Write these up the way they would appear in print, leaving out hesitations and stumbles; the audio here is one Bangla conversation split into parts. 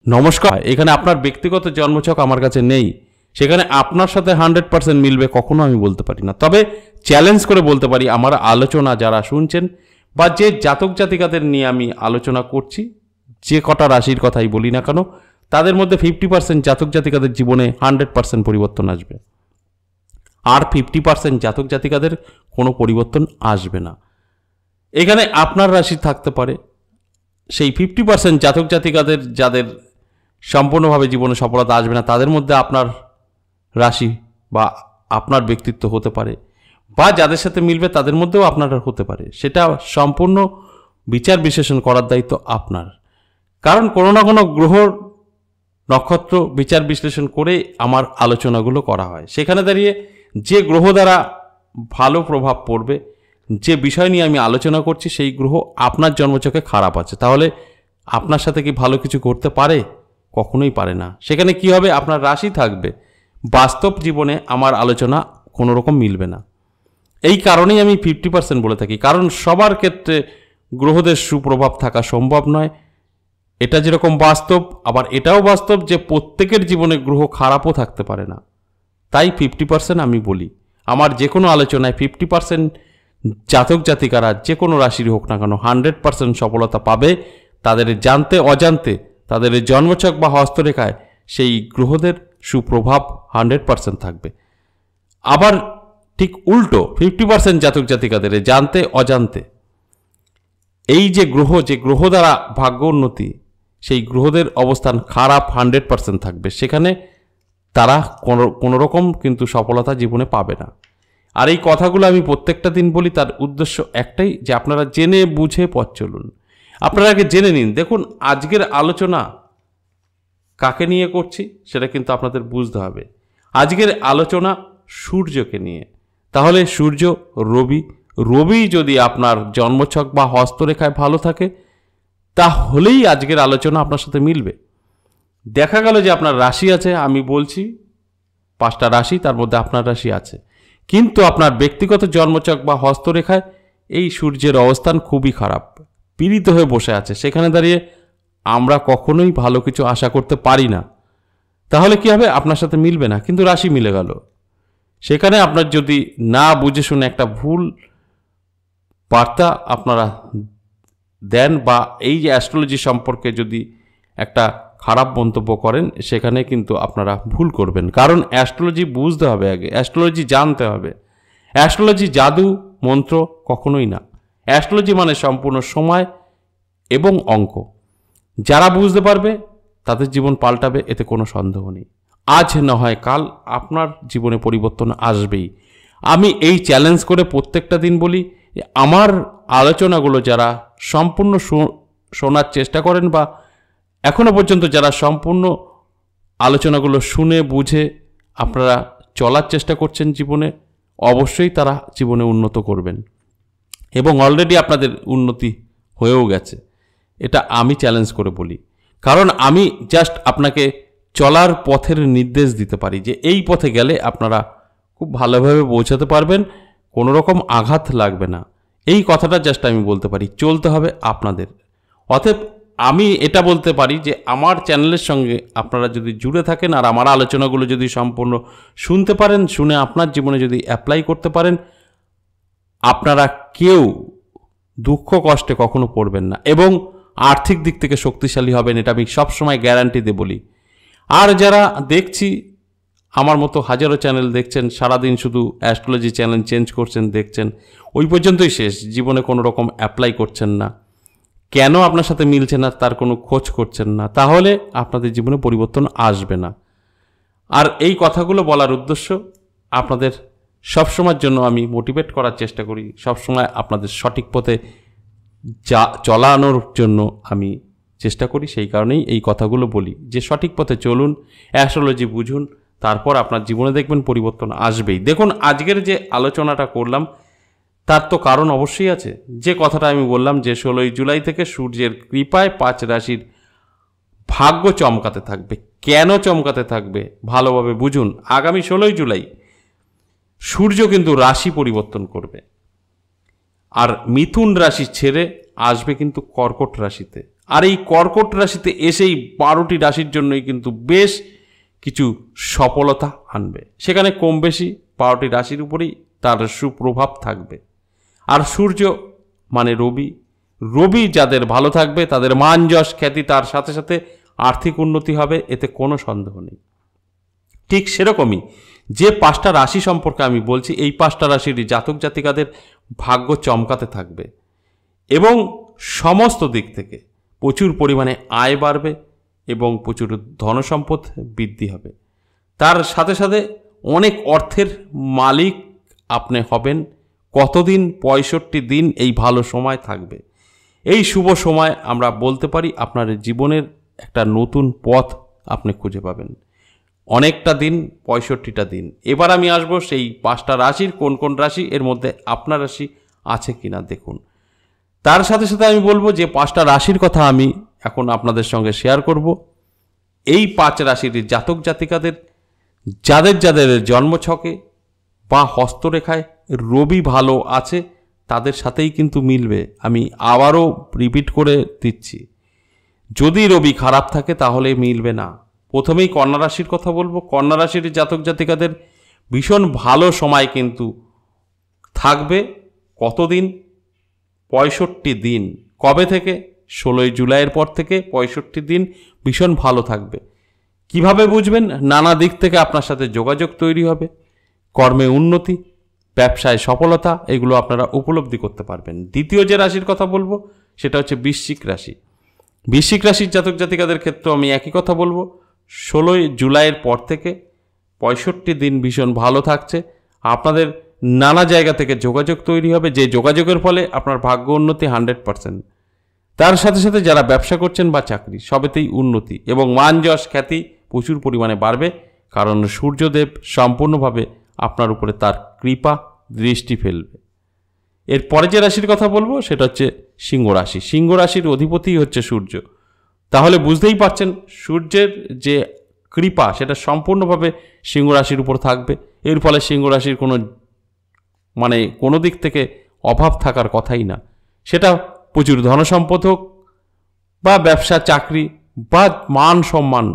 নমস্কার। এখানে আপনার ব্যক্তিগত জন্মছক আমার কাছে নেই, সেখানে আপনার সাথে 100% মিলবে কখনো আমি বলতে পারি না। তবে চ্যালেঞ্জ করে বলতে পারি, আমার আলোচনা যারা শুনছেন বা যে জাতক জাতিকাদের নিয়ে আমি আলোচনা করছি, যে কটা রাশির কথাই বলি না কেন, তাদের মধ্যে 50% জাতক জাতিকাদের জীবনে 100% পরিবর্তন আসবে, আর 50% জাতক জাতিকাদের কোনো পরিবর্তন আসবে না। এখানে আপনার রাশি থাকতে পারে, সেই 50% জাতক জাতিকাদের যাদের সম্পূর্ণভাবে জীবনে সফলতা আসবে না, তাদের মধ্যে আপনার রাশি বা আপনার ব্যক্তিত্ব হতে পারে, বা যাদের সাথে মিলবে তাদের মধ্যেও আপনার হতে পারে। সেটা সম্পূর্ণ বিচার বিশ্লেষণ করার দায়িত্ব আপনার। কারণ কোনো না কোনো গ্রহ নক্ষত্র বিচার বিশ্লেষণ করে আমার আলোচনাগুলো করা হয়। সেখানে দাঁড়িয়ে যে গ্রহ দ্বারা ভালো প্রভাব পড়বে, যে বিষয় নিয়ে আমি আলোচনা করছি, সেই গ্রহ আপনার জন্মছকে খারাপ আছে, তাহলে আপনার সাথে কি ভালো কিছু করতে পারে? কখনোই পারে না। সেখানে কি হবে? আপনার রাশি থাকবে, বাস্তব জীবনে আমার আলোচনা কোনো রকম মিলবে না। এই কারণেই আমি 50% বলে থাকি, কারণ সবার ক্ষেত্রে গ্রহদের সুপ্রভাব থাকা সম্ভব নয়। এটা যেরকম বাস্তব, আবার এটাও বাস্তব যে প্রত্যেকের জীবনে গ্রহ খারাপও থাকতে পারে না। তাই 50% আমি বলি। আমার যে কোনো আলোচনায় 50% জাতক জাতিকারা যে কোনো রাশির হোক না কেন 100% সফলতা পাবে। তাদের জানতে অজান্তে তাদের জন্মছক বা হস্তরেখায় সেই গ্রহদের সুপ্রভাব 100% থাকবে। আবার ঠিক উল্টো 50% জাতক জাতিকাদের জানতে অজান্তে এই যে গ্রহ দ্বারা ভাগ্য উন্নতি, সেই গ্রহদের অবস্থান খারাপ 100% থাকবে। সেখানে তারা কোনো রকম কিন্তু সফলতা জীবনে পাবে না। আর এই কথাগুলো আমি প্রত্যেকটা দিন বলি, তার উদ্দেশ্য একটাই, যে আপনারা জেনে বুঝে পথ চলুন। আপনারা আগে জেনে নিন। দেখুন, আজকের আলোচনা কাকে নিয়ে করছি সেটা কিন্তু আপনাদের বুঝতে হবে। আজকের আলোচনা সূর্যকে নিয়ে। তাহলে সূর্য রবি যদি আপনার জন্মছক বা হস্তরেখায় ভালো থাকে, তাহলেই আজকের আলোচনা আপনার সাথে মিলবে। দেখা গেল যে আপনার রাশি আছে, আমি বলছি 5টা রাশি, তার মধ্যে আপনার রাশি আছে, কিন্তু আপনার ব্যক্তিগত জন্মছক বা হস্তরেখায় এই সূর্যের অবস্থান খুবই খারাপ, পীড়িত হয়ে বসে আছে। সেখানে দাঁড়িয়ে আমরা কখনোই ভালো কিছু আশা করতে পারি না। তাহলে কি হবে? আপনার সাথে মিলবে না, কিন্তু রাশি মিলে গেল। সেখানে আপনার যদি না বুঝে শুনে একটা ভুল বার্তা আপনারা দেন, বা এই যে অ্যাস্ট্রোলজি সম্পর্কে যদি একটা খারাপ মন্তব্য করেন, সেখানে কিন্তু আপনারা ভুল করবেন। কারণ অ্যাস্ট্রোলজি বুঝতে হবে, আগে অ্যাস্ট্রোলজি জানতে হবে। অ্যাস্ট্রোলজি জাদু মন্ত্র কখনোই না। অ্যাস্ট্রোলজি মানে সম্পূর্ণ সময় এবং অঙ্ক। যারা বুঝতে পারবে তাদের জীবন পাল্টাবে, এতে কোনো সন্দেহ নেই। আজ না হয় কাল আপনার জীবনে পরিবর্তন আসবেই। আমি এই চ্যালেঞ্জ করে প্রত্যেকটা দিন বলি, আমার আলোচনাগুলো যারা সম্পূর্ণ শোনার চেষ্টা করেন, বা এখনো পর্যন্ত যারা সম্পূর্ণ আলোচনাগুলো শুনে বুঝে আপনারা চলার চেষ্টা করছেন জীবনে, অবশ্যই তারা জীবনে উন্নত করবেন, এবং অলরেডি আপনাদের উন্নতি হয়েও গেছে। এটা আমি চ্যালেঞ্জ করে বলি, কারণ আমি জাস্ট আপনাকে চলার পথের নির্দেশ দিতে পারি, যে এই পথে গেলে আপনারা খুব ভালোভাবে পৌঁছাতে পারবেন, কোনো রকম আঘাত লাগবে না। এই কথাটা জাস্ট আমি বলতে পারি। চলতে হবে আপনাদের। অতএব আমি এটা বলতে পারি যে আমার চ্যানেলের সঙ্গে আপনারা যদি জুড়ে থাকেন, আর আমার আলোচনাগুলো যদি সম্পূর্ণ শুনতে পারেন, শুনে আপনার জীবনে যদি অ্যাপ্লাই করতে পারেন, আপনারা কেউ দুঃখ কষ্টে কখনো পড়বেন না, এবং আর্থিক দিক থেকে শক্তিশালী হবেন। এটা আমি সবসময় গ্যারান্টি দিয়ে বলি। আর যারা দেখছি, আমার মতো হাজারো চ্যানেল দেখছেন, সারাদিন শুধু অ্যাস্ট্রোলজি চ্যানেল চেঞ্জ করছেন, দেখছেন, ওই পর্যন্তই শেষ, জীবনে কোনো রকম অ্যাপ্লাই করছেন না, কেন আপনার সাথে মিলছে না তার কোনো খোঁজ করছেন না, তাহলে আপনাদের জীবনে পরিবর্তন আসবে না। আর এই কথাগুলো বলার উদ্দেশ্য, আপনাদের সবসময়ের জন্য আমি মোটিভেট করার চেষ্টা করি, সবসময় আপনাদের সঠিক পথে চলানোর জন্য আমি চেষ্টা করি। সেই কারণেই এই কথাগুলো বলি, যে সঠিক পথে চলুন, অ্যাস্ট্রোলজি বুঝুন, তারপর আপনার জীবনে দেখবেন পরিবর্তন আসবেই। দেখুন, আজকের যে আলোচনাটা করলাম তার তো কারণ অবশ্যই আছে। যে কথাটা আমি বললাম যে 16ই জুলাই থেকে সূর্যের কৃপায় 5 রাশির ভাগ্য চমকাতে থাকবে। কেন চমকাতে থাকবে ভালোভাবে বুঝুন। আগামী 16ই জুলাই সূর্য কিন্তু রাশি পরিবর্তন করবে, আর মিথুন রাশি ছেড়ে আসবে কিন্তু কর্কট রাশিতে। আর এই কর্কট রাশিতে এসেই 12টি রাশির জন্যই কিন্তু বেশ কিছু সফলতা আনবে। সেখানে কম বেশি 12টি রাশির উপরেই তার সুপ্রভাব থাকবে। আর সূর্য মানে রবি যাদের ভালো থাকবে তাদের মান যশ খ্যাতি, তার সাথে সাথে আর্থিক উন্নতি হবে, এতে কোনো সন্দেহ নেই। ঠিক সেরকমই যে 5টা রাশি সম্পর্কে আমি বলছি, এই 5টা রাশির জাতক জাতিকাদের ভাগ্য চমকাতে থাকবে এবং সমস্ত দিক থেকে প্রচুর পরিমাণে আয় বাড়বে এবং প্রচুর ধনসম্পদ বৃদ্ধি হবে। তার সাথে সাথে অনেক অর্থের মালিক আপনি হবেন। কতদিন? 65 দিন এই ভালো সময় থাকবে। এই শুভ সময় আমরা বলতে পারি আপনার জীবনের একটা নতুন পথ আপনি খুঁজে পাবেন। অনেকটা দিন, 65টা দিন। এবার আমি আসব সেই 5টা রাশির কোন কোন রাশি, এর মধ্যে আপনার রাশি আছে কিনা দেখুন। তার সাথে সাথে আমি বলবো যে 5টা রাশির কথা আমি এখন আপনাদের সঙ্গে শেয়ার করব। এই 5 রাশির জাতক জাতিকাদের যাদের জন্মছকে বা হস্তরেখায় রবি ভালো আছে তাদের সাথেই কিন্তু মিলবে। আমি আবারও রিপিট করে দিচ্ছি, যদি রবি খারাপ থাকে তাহলে মিলবে না। প্রথমেই কন্যা রাশির কথা বলবো। কন্যা রাশির জাতক জাতিকাদের ভীষণ ভালো সময় কিন্তু থাকবে। কতদিন? 65 দিন। কবে থেকে? 16 জুলাইয়ের পর থেকে 65 দিন ভীষণ ভালো থাকবে। কিভাবে বুঝবেন? নানা দিক থেকে আপনার সাথে যোগাযোগ তৈরি হবে, কর্মে উন্নতি, ব্যবসায় সফলতা, এগুলো আপনারা উপলব্ধি করতে পারবেন। দ্বিতীয় যে রাশির কথা বলবো সেটা হচ্ছে বৃশ্চিক রাশি। বৃশ্চিক রাশির জাতক জাতিকাদের ক্ষেত্রে আমি একই কথা বলবো। 16 জুলাইয়ের পর থেকে 65 দিন ভীষণ ভালো থাকছে। আপনাদের নানা জায়গা থেকে যোগাযোগ তৈরি হবে, যে যোগাযোগের ফলে আপনার ভাগ্য উন্নতি 100%। তার সাথে সাথে যারা ব্যবসা করছেন বা চাকরি, সবেতেই উন্নতি এবং মান যশ খ্যাতি প্রচুর পরিমাণে বাড়বে, কারণ সূর্যদেব সম্পূর্ণভাবে আপনার উপরে তার কৃপা দৃষ্টি ফেলবে। এরপরে যে রাশির কথা বলবো সেটা হচ্ছে সিংহ রাশি। সিংহ রাশির অধিপতি হচ্ছে সূর্য। তাহলে বুঝতেই পারছেন সূর্যের যে কৃপা সেটা সম্পূর্ণভাবে সিংহ রাশির উপর থাকবে। এর ফলে সিংহ রাশির কোনো দিক থেকে অভাব থাকার কথাই না। সেটা প্রচুর ধনসম্পদ হোক বা ব্যবসা চাকরি বা মান সম্মান,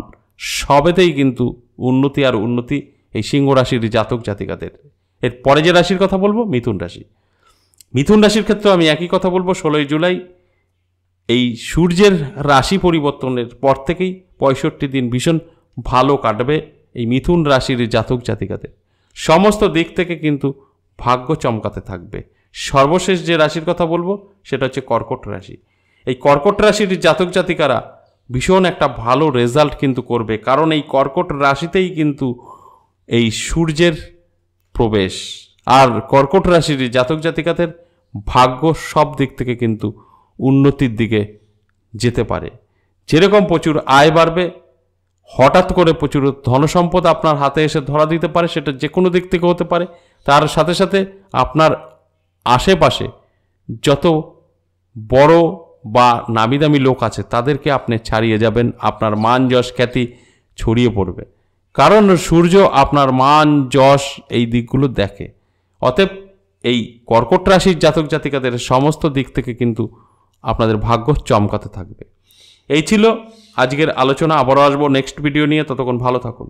সবেতেই কিন্তু উন্নতি আর উন্নতি এই সিংহ রাশির জাতক জাতিকাদের। এর পরে যে রাশির কথা বলবো মিথুন রাশি। মিথুন রাশির ক্ষেত্রে আমি একই কথা বলবো। 16 জুলাই এই সূর্যের রাশি পরিবর্তনের পর থেকেই 65 দিন ভীষণ ভালো কাটবে এই মিথুন রাশির জাতক জাতিকাদের। সমস্ত দিক থেকে কিন্তু ভাগ্য চমকাতে থাকবে। সর্বশেষ যে রাশির কথা বলবো সেটা হচ্ছে কর্কট রাশি। এই কর্কট রাশির জাতক জাতিকারা ভীষণ একটা ভালো রেজাল্ট কিন্তু করবে, কারণ এই কর্কট রাশিতেই কিন্তু এই সূর্যের প্রবেশ। আর কর্কট রাশির জাতক জাতিকাদের ভাগ্য সব দিক থেকে কিন্তু উন্নতির দিকে যেতে পারে। যেরকম প্রচুর আয় বাড়বে, হঠাৎ করে প্রচুর ধনসম্পদ আপনার হাতে এসে ধরা দিতে পারে, সেটা যে কোনো দিক থেকে হতে পারে। তার সাথে সাথে আপনার আশেপাশে যত বড় বা নামি দামি লোক আছে তাদেরকে আপনি ছাড়িয়ে যাবেন, আপনার মান যশ খ্যাতি ছড়িয়ে পড়বে, কারণ সূর্য আপনার মান যশ এই দিকগুলো দেখে। অতএব এই কর্কট রাশির জাতক জাতিকাদের সমস্ত দিক থেকে কিন্তু আপনাদের ভাগ্য চমকাতে থাকবে। এই ছিল আজকের আলোচনা। আবারও আসবো নেক্সট ভিডিও নিয়ে, ততক্ষণ ভালো থাকুন।